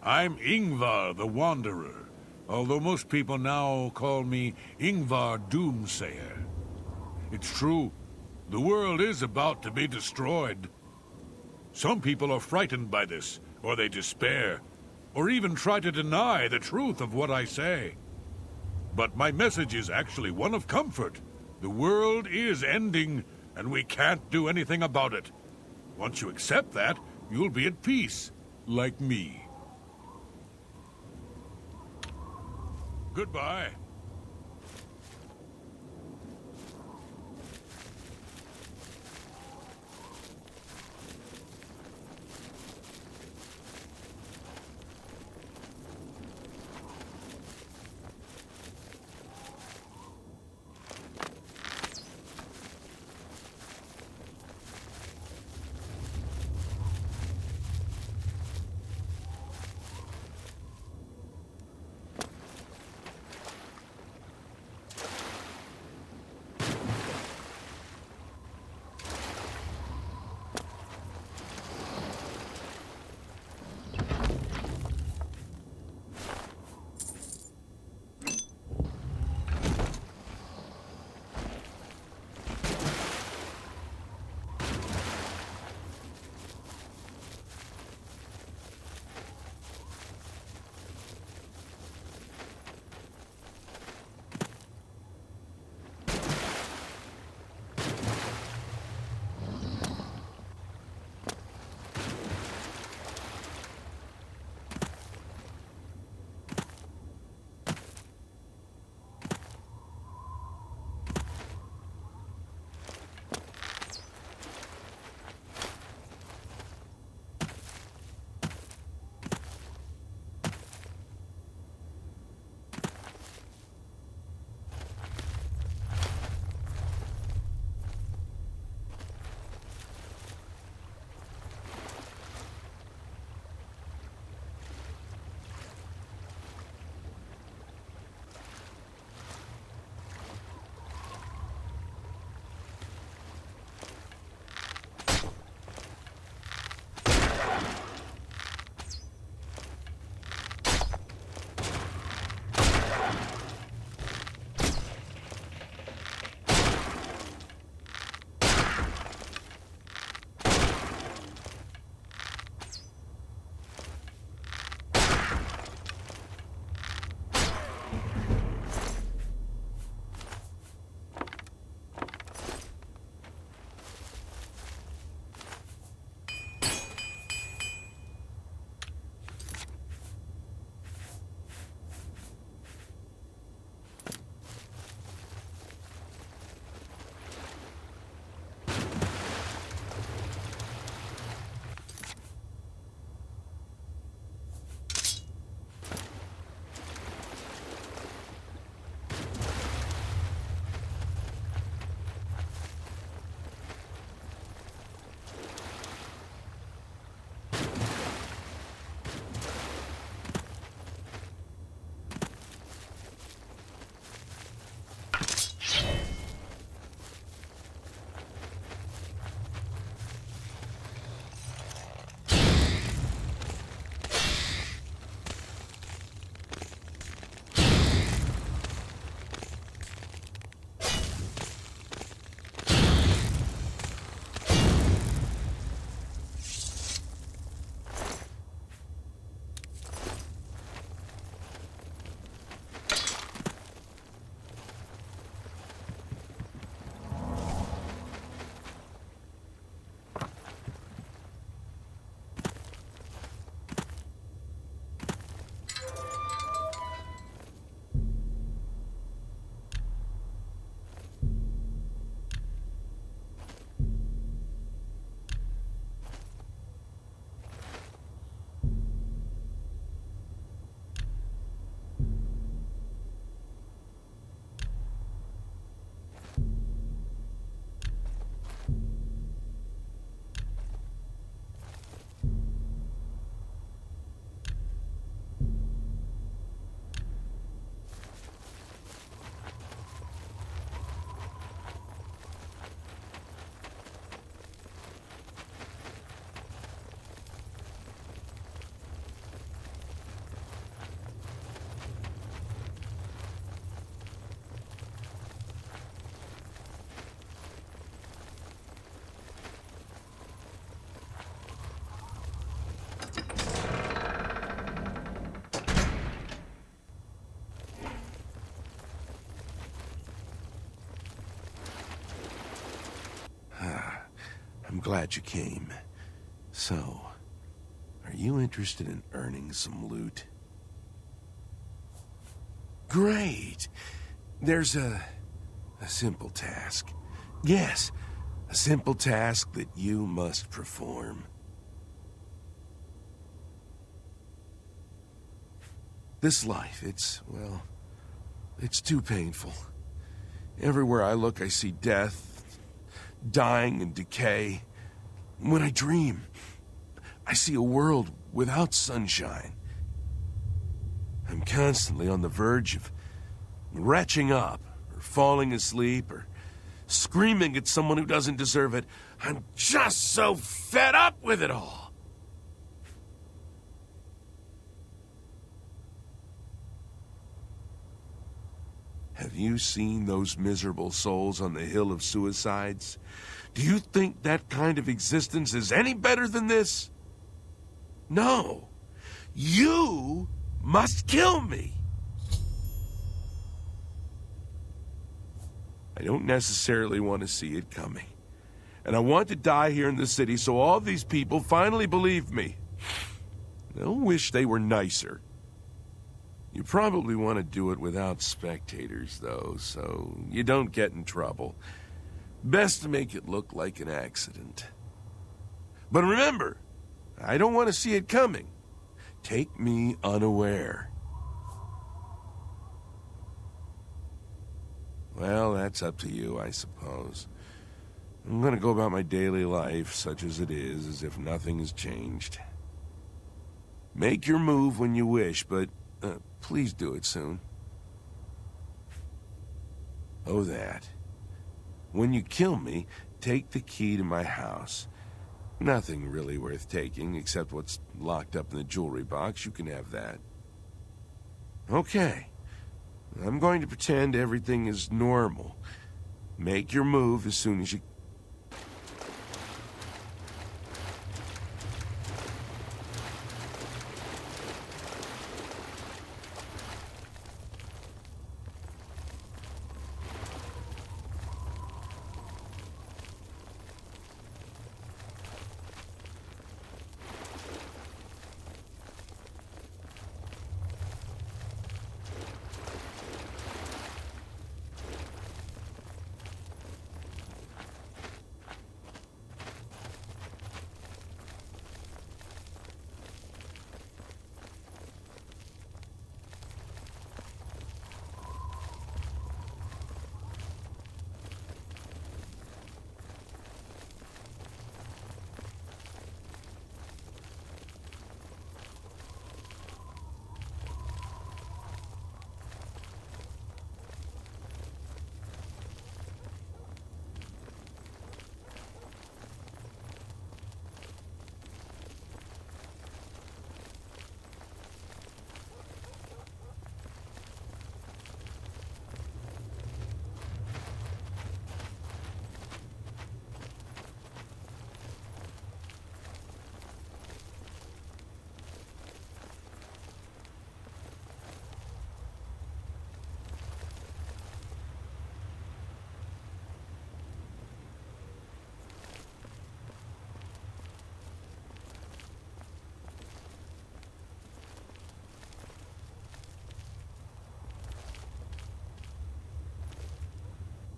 I'm Ingvar the Wanderer, although most people now call me Ingvar Doomsayer. It's true, the world is about to be destroyed. Some people are frightened by this, or they despair, or even try to deny the truth of what I say. But my message is actually one of comfort. The world is ending, and we can't do anything about it. Once you accept that, you'll be at peace, like me. Goodbye. glad you came. So, are you interested in earning some loot? Great! There's a simple task. Yes, a simple task that you must perform. This life, well, it's too painful. Everywhere I look, I see death, dying and decay. When I dream, I see a world without sunshine. I'm constantly on the verge of retching up, or falling asleep, or screaming at someone who doesn't deserve it. I'm just so fed up with it all. Have you seen those miserable souls on the Hill of Suicides? Do you think that kind of existence is any better than this? No. You must kill me. I don't necessarily want to see it coming. And I want to die here in the city so all these people finally believe me. They'll wish they were nicer. You probably want to do it without spectators, though, so you don't get in trouble. Best to make it look like an accident. But remember, I don't want to see it coming. Take me unaware. Well, that's up to you, I suppose. I'm gonna go about my daily life, such as it is, as if nothing has changed. Make your move when you wish, but please do it soon. Oh, that. When you kill me, take the key to my house. Nothing really worth taking, except what's locked up in the jewelry box. You can have that. Okay. I'm going to pretend everything is normal. Make your move as soon as you...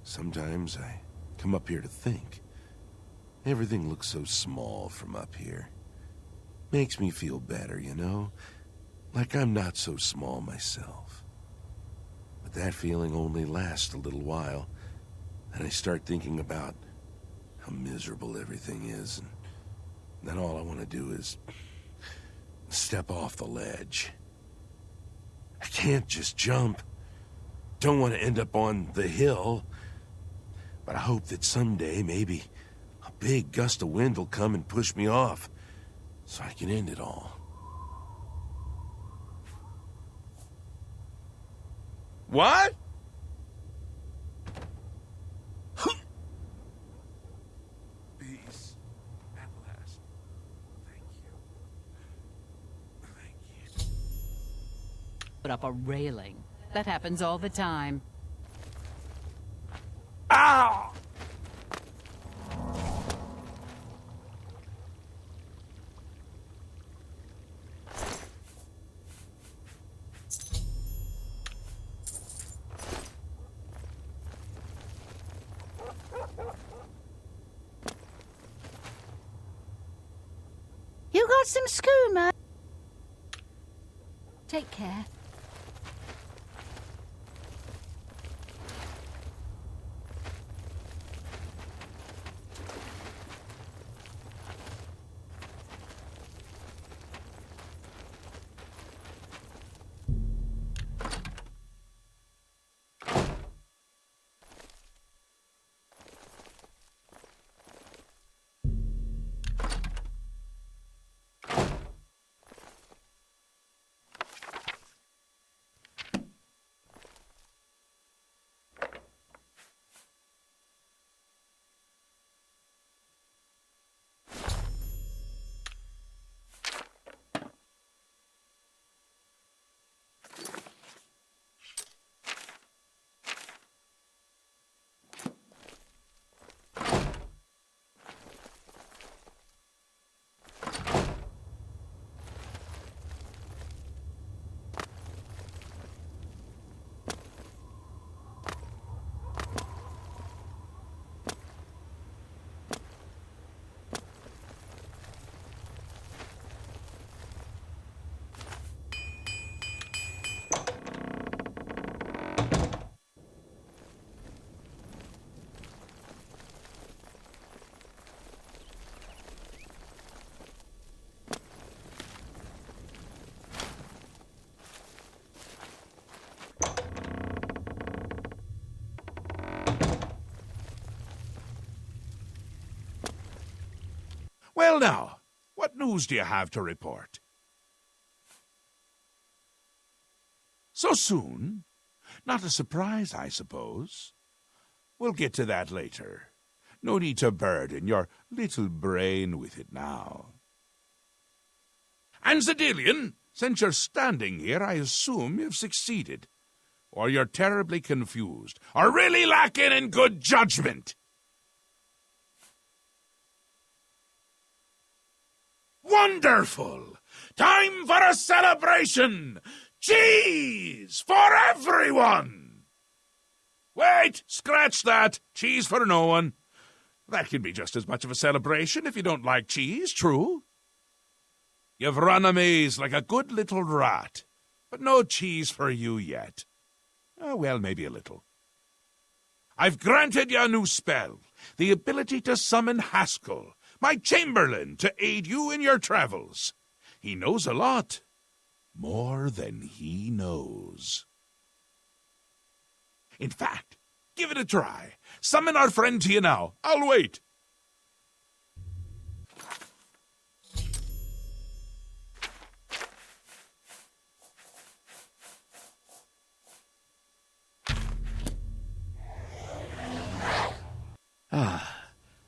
Sometimes I come up here to think. Everything looks so small from up here. Makes me feel better, you know? Like I'm not so small myself. But that feeling only lasts a little while. And I start thinking about how miserable everything is. And then all I want to do is step off the ledge. I can't just jump. Don't want to end up on the hill. But I hope that someday, maybe, a big gust of wind will come and push me off, so I can end it all. What? Peace. At last. Thank you. Thank you. Put up a railing. That happens all the time. Ow! got some skooma? Take care. Well now, what news do you have to report? So soon? Not a surprise, I suppose. We'll get to that later. No need to burden your little brain with it now. And Zedilian, since you're standing here, I assume you've succeeded. Or you're terribly confused, or really lacking in good judgment. Wonderful! Time for a celebration! Cheese for everyone! Wait, scratch that. Cheese for no one. That can be just as much of a celebration if you don't like cheese, true? You've run a maze like a good little rat, but no cheese for you yet. Oh, well, maybe a little. I've granted you a new spell, the ability to summon Haskell, my Chamberlain, to aid you in your travels. He knows a lot. More than he knows. In fact, give it a try. Summon our friend to you now. I'll wait.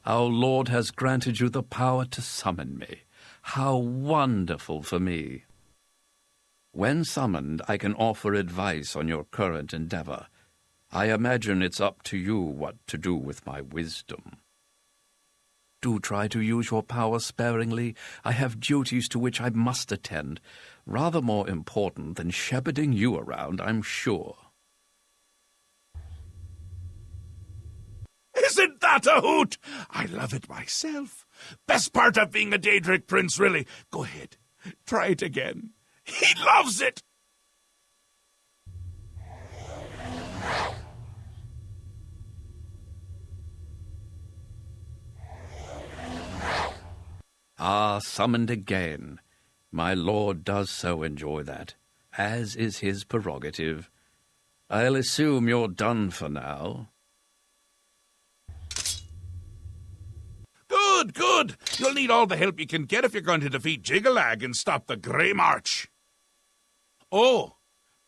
Our Lord has granted you the power to summon me. How wonderful for me. When summoned, I can offer advice on your current endeavor. I imagine it's up to you what to do with my wisdom. Do try to use your power sparingly. I have duties to which I must attend, rather more important than shepherding you around, I'm sure. Isn't that a hoot? I love it myself. Best part of being a Daedric prince, really. Go ahead. Try it again. He loves it. Ah, summoned again. My lord does so enjoy that, as is his prerogative. I'll assume you're done for now. Good, good. You'll need all the help you can get if you're going to defeat Jiggalag and stop the Grey March. Oh,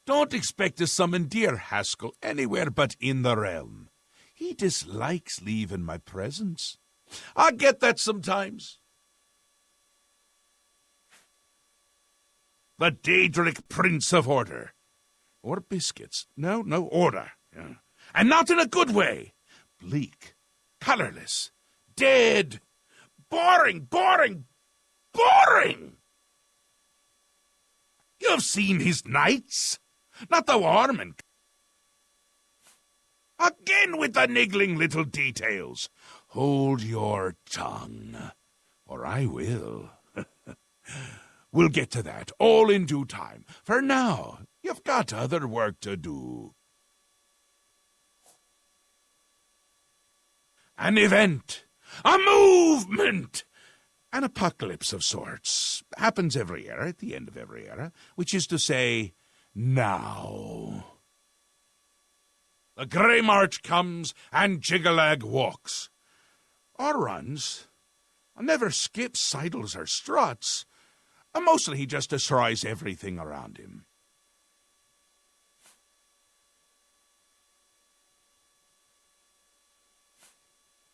don't expect to summon dear Haskell anywhere but in the realm. He dislikes leaving my presence. I get that sometimes. The Daedric Prince of Order. Or biscuits. No, order. Yeah. And not in a good way. Bleak, colorless, dead, boring. You've seen his nights. Not the warm and... Again with the niggling little details. Hold your tongue, or I will. We'll get to that, all in due time. For now, you've got other work to do. An event, a movement, an apocalypse of sorts happens every era, at the end of every era, which is to say, now. The Grey March comes and Jiggalag walks. Or runs. Never skips, sidles, or struts. Mostly he just destroys everything around him.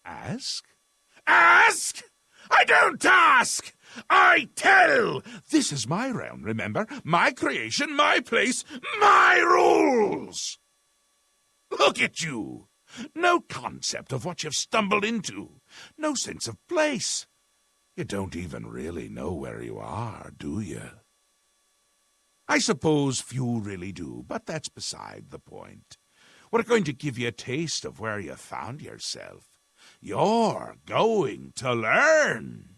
Ask? Ask? I don't ask! I tell! This is my realm, remember? My creation, my place, my rules! Look at you! No concept of what you've stumbled into. No sense of place. You don't even really know where you are, do you? I suppose few really do, but that's beside the point. We're going to give you a taste of where you found yourself. You're going to learn.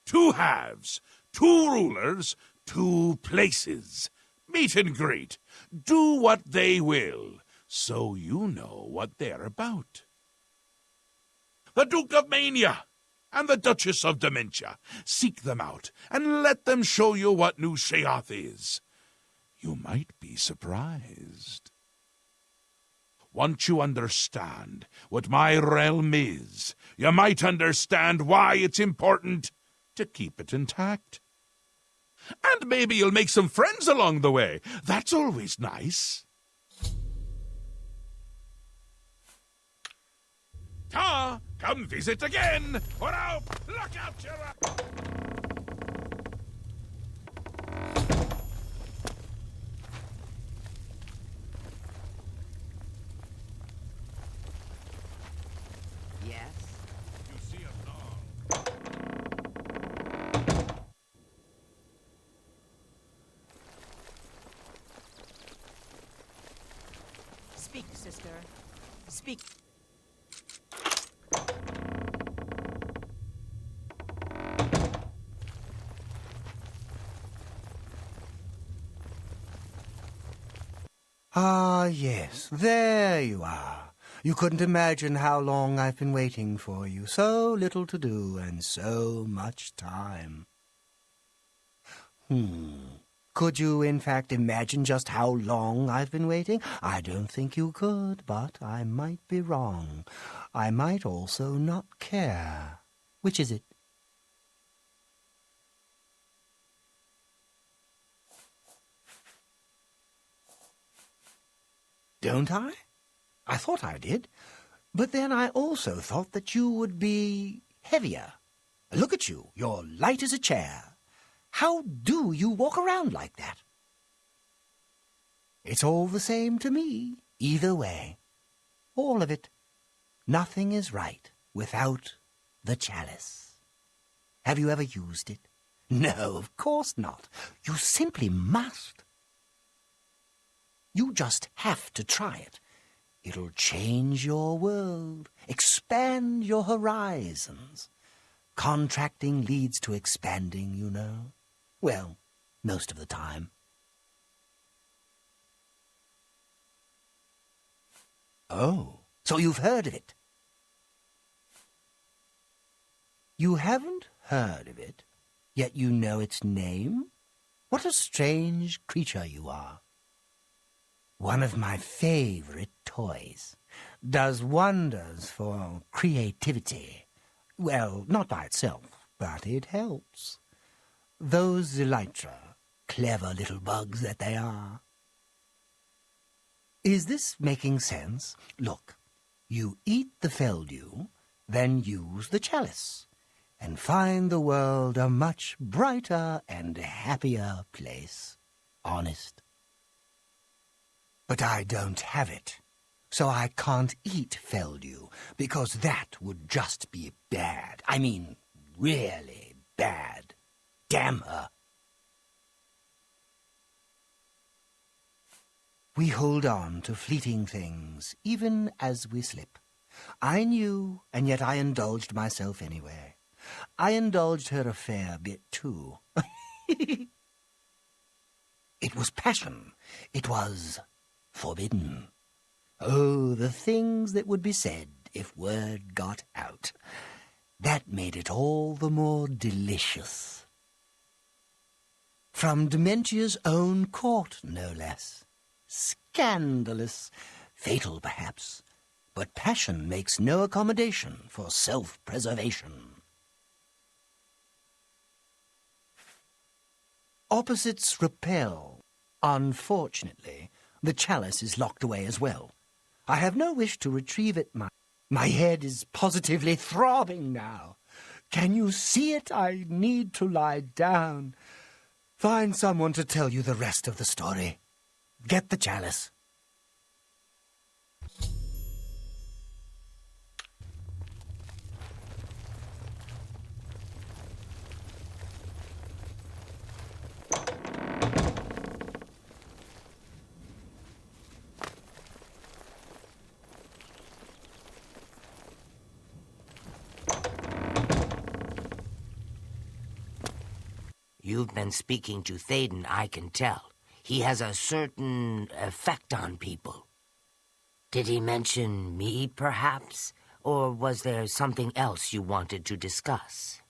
Two halves, two rulers, two places. Meet and greet. Do what they will, so you know what they're about. The Duke of Mania and the Duchess of Dementia. Seek them out and let them show you what New Sheoth is. You might be surprised. Once you understand what my realm is, you might understand why it's important to keep it intact. And maybe you'll make some friends along the way. That's always nice. Ta, come visit again, or I'll pluck out your... Yes? You see him now. Speak, sister. Speak. Ah, yes, there you are. You couldn't imagine how long I've been waiting for you. So little to do and so much time. Could you, in fact, imagine just how long I've been waiting? I don't think you could, but I might be wrong. I might also not care. Which is it? Don't I? I thought I did. But then I also thought that you would be heavier. Look at you. You're light as a chair. How do you walk around like that? It's all the same to me, either way. All of it. Nothing is right without the chalice. Have you ever used it? No, of course not. You simply must. You just have to try it. It'll change your world, expand your horizons. Contracting leads to expanding, you know. Well, most of the time. Oh, so you've heard of it? You haven't heard of it, yet you know its name? What a strange creature you are. One of my favorite toys. Does wonders for creativity. Well, not by itself, but it helps. Those elytra, clever little bugs that they are. Is this making sense? Look, you eat the feldew, then use the chalice, and find the world a much brighter and happier place. Honest. But I don't have it, so I can't eat feldew, because that would just be bad. I mean, really bad. Damn her. We hold on to fleeting things, even as we slip. I knew, and yet I indulged myself anyway. I indulged her a fair bit, too. It was passion. It was forbidden. Oh, the things that would be said if word got out. That made it all the more delicious. From Dementia's own court, no less. Scandalous. Fatal, perhaps. But passion makes no accommodation for self-preservation. Opposites repel. Unfortunately, the chalice is locked away as well. I have no wish to retrieve it. My head is positively throbbing now. Can you see it? I need to lie down. Find someone to tell you the rest of the story. Get the chalice. You've been speaking to Thaden, I can tell. He has a certain effect on people. Did he mention me, perhaps? Or was there something else you wanted to discuss?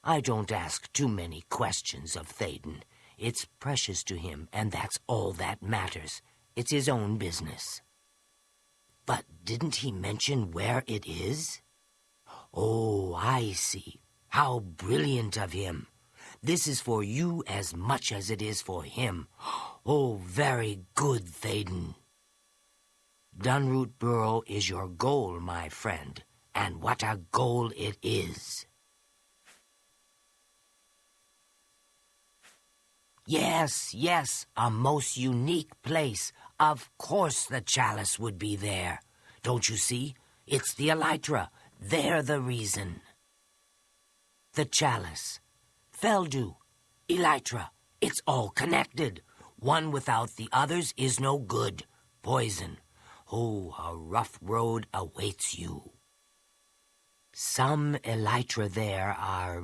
I don't ask too many questions of Thaden. It's precious to him, and that's all that matters. It's his own business. But didn't he mention where it is? Oh, I see. How brilliant of him. This is for you as much as it is for him. Oh, very good, Thaden. Dunroot Burrow is your goal, my friend. And what a goal it is. Yes, a most unique place. Of course the chalice would be there. Don't you see? It's the elytra. They're the reason. The chalice, Feldu, elytra, it's all connected. One without the others is no good. Poison. Oh, a rough road awaits you. Some elytra there are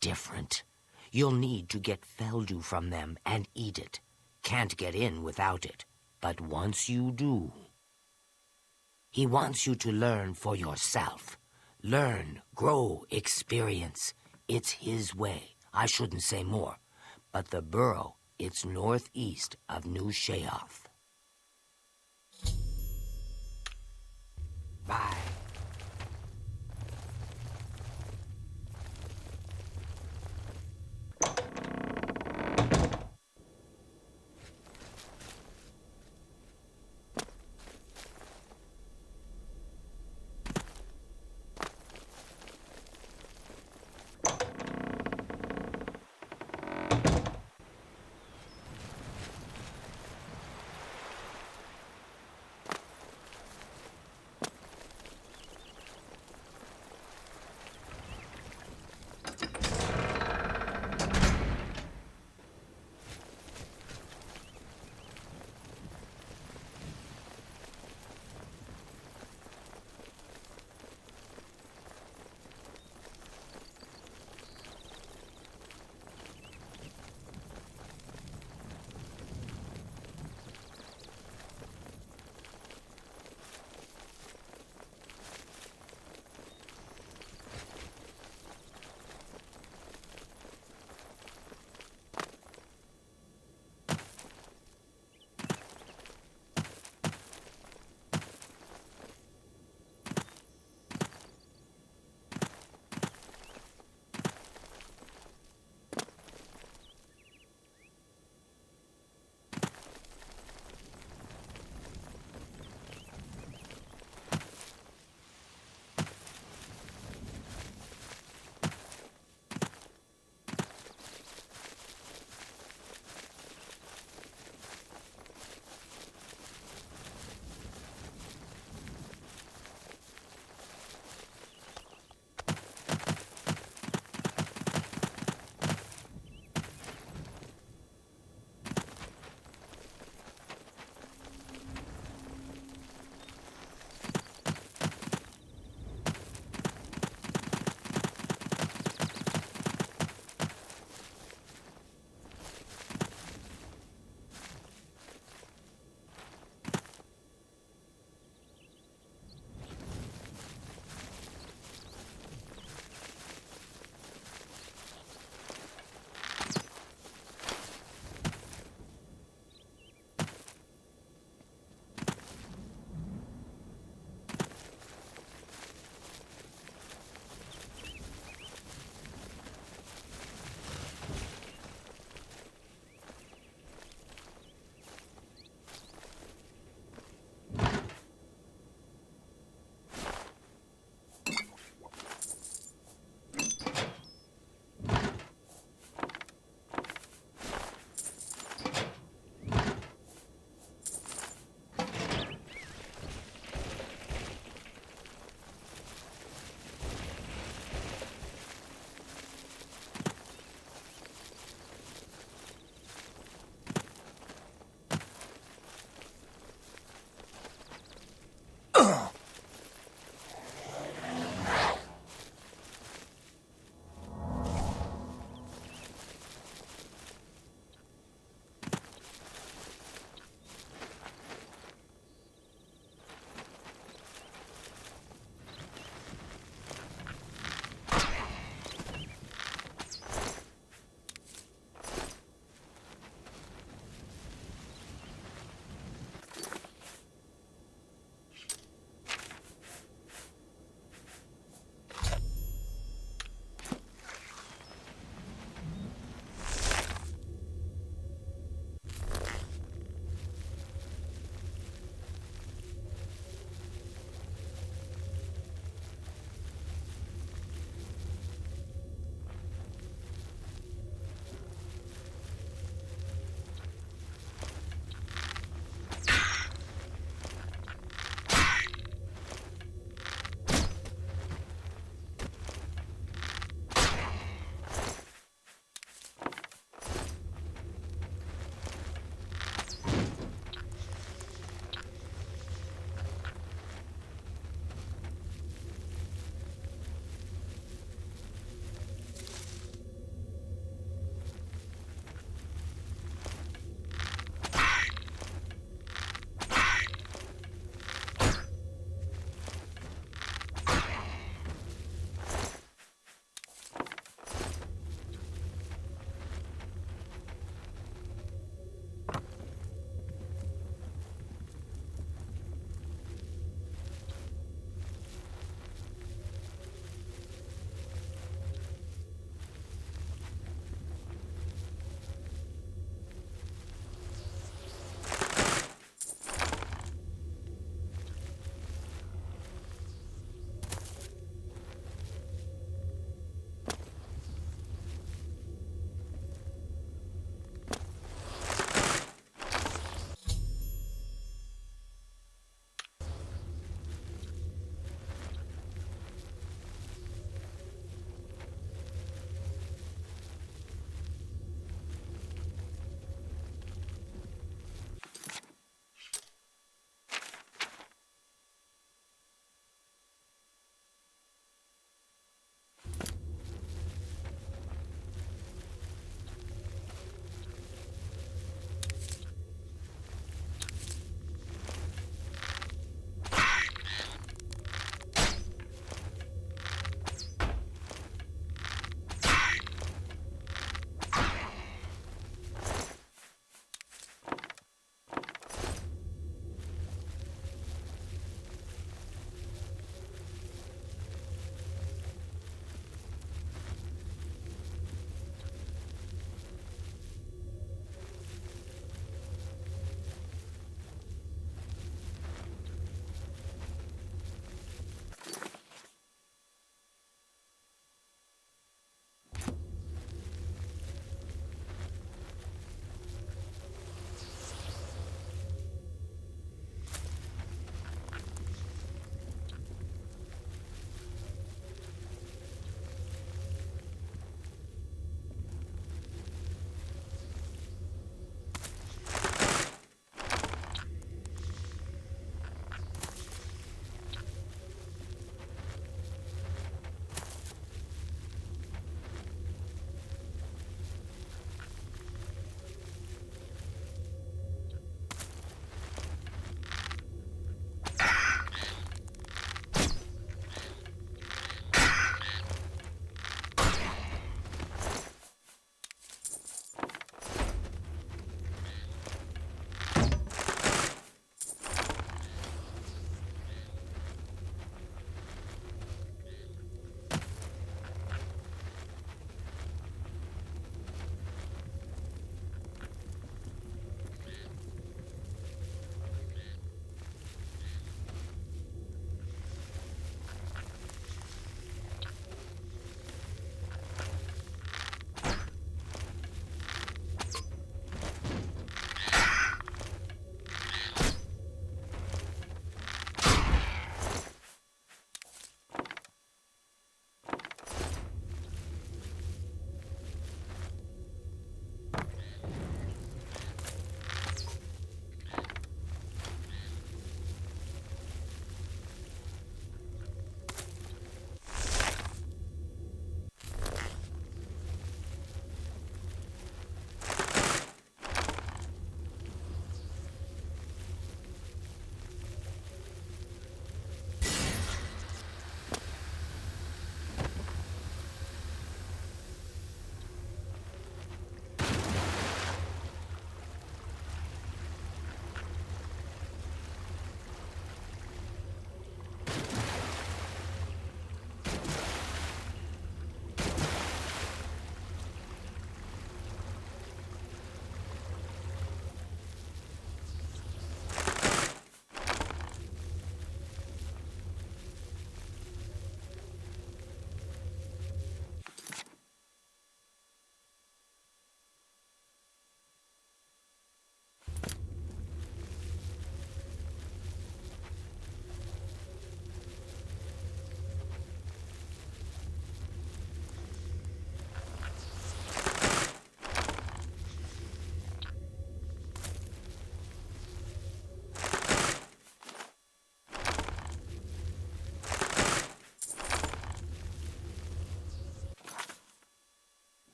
different. You'll need to get Feldu from them and eat it. Can't get in without it. But once you do... He wants you to learn for yourself. Learn, grow, experience. It's his way. I shouldn't say more. But the burrow, it's northeast of New Sheoth. Bye.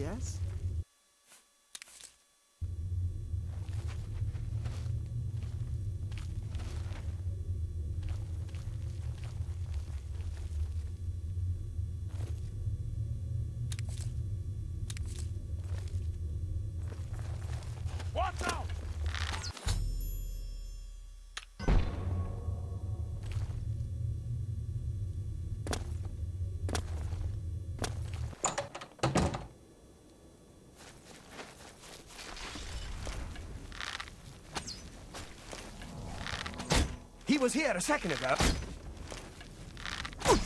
yes? Watch out! He was here a second ago. Oh!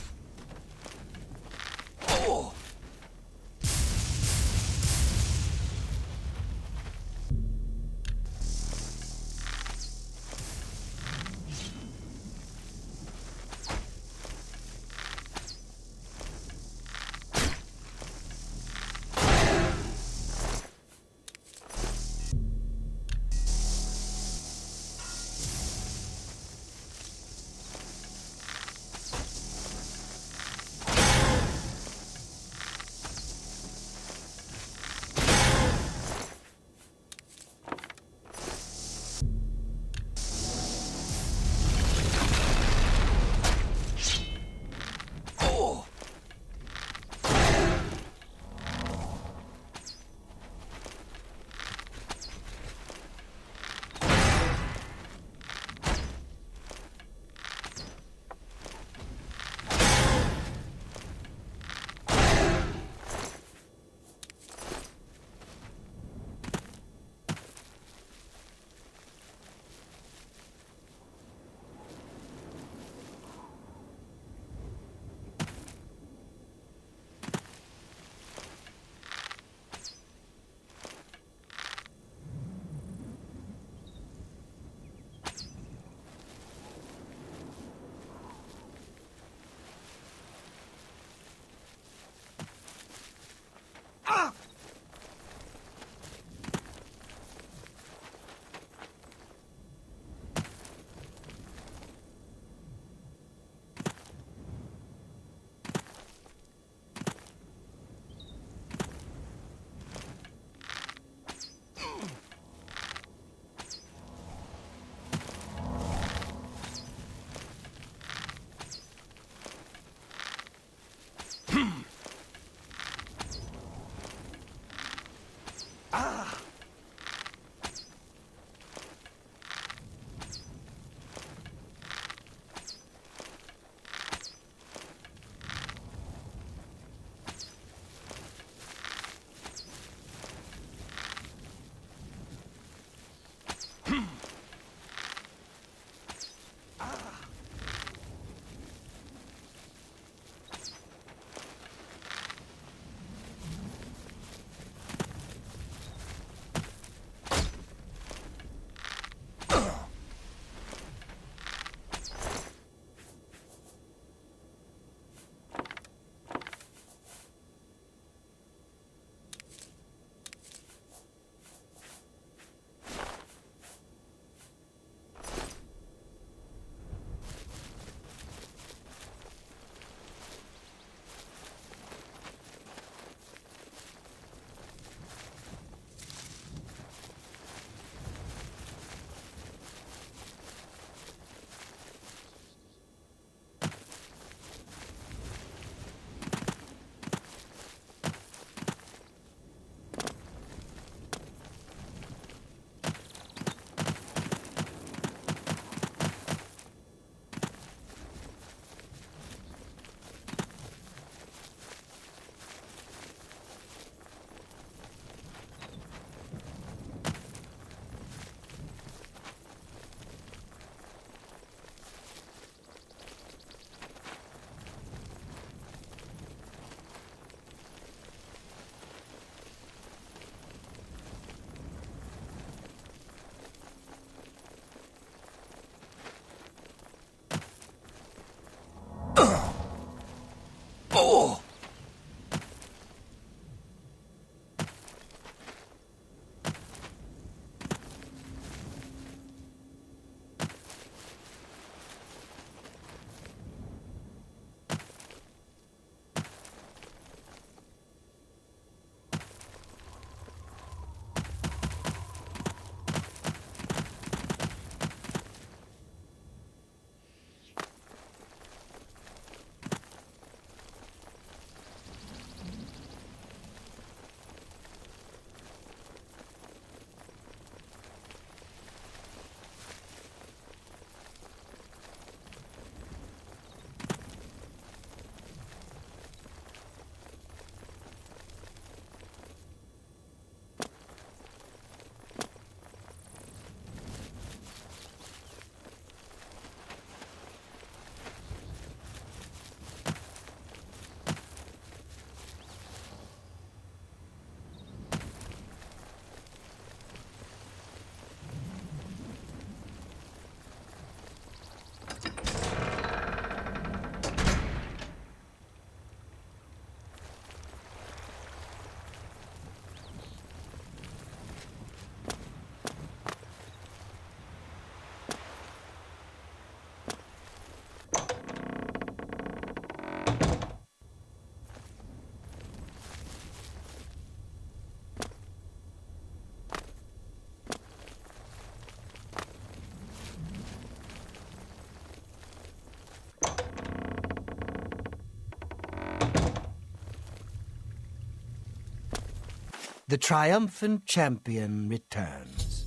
The triumphant champion returns.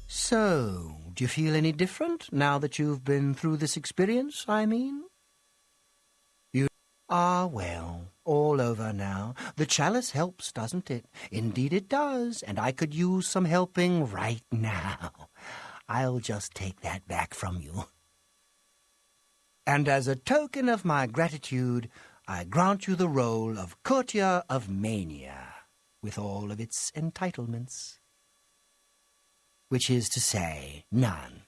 So, do you feel any different now that you've been through this experience, I mean? Well, all over now. The chalice helps, doesn't it? Indeed it does, and I could use some helping right now. I'll just take that back from you. And as a token of my gratitude, I grant you the role of Courtier of Mania, with all of its entitlements. Which is to say, none.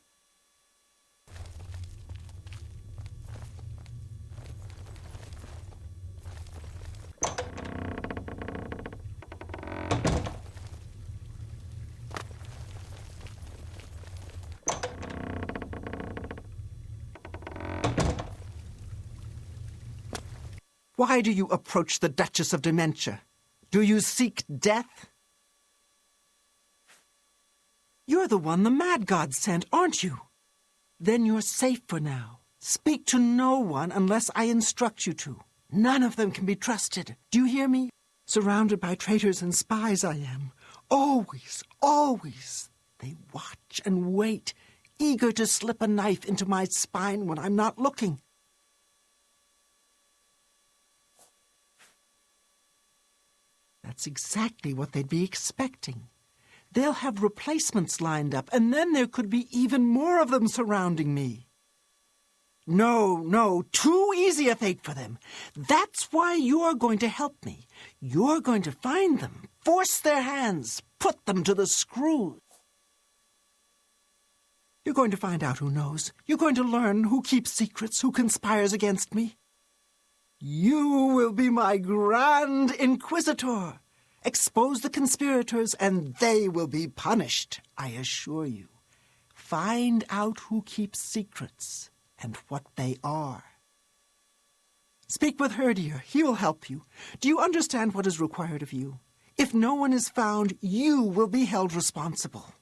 Why do you approach the Duchess of Dementia? Do you seek death? You're the one the Mad God sent, aren't you? Then you're safe for now. Speak to no one unless I instruct you to. None of them can be trusted. Do you hear me? Surrounded by traitors and spies I am. Always, always. They watch and wait, eager to slip a knife into my spine when I'm not looking. That's exactly what they'd be expecting. They'll have replacements lined up, and then there could be even more of them surrounding me. No, too easy a fate for them. That's why you're going to help me. You're going to find them, force their hands, put them to the screws. You're going to find out who knows. You're going to learn who keeps secrets, who conspires against me. You will be my Grand Inquisitor. Expose the conspirators, and they will be punished, I assure you. Find out who keeps secrets and what they are. Speak with Herdier. He will help you. Do you understand what is required of you? If no one is found, you will be held responsible.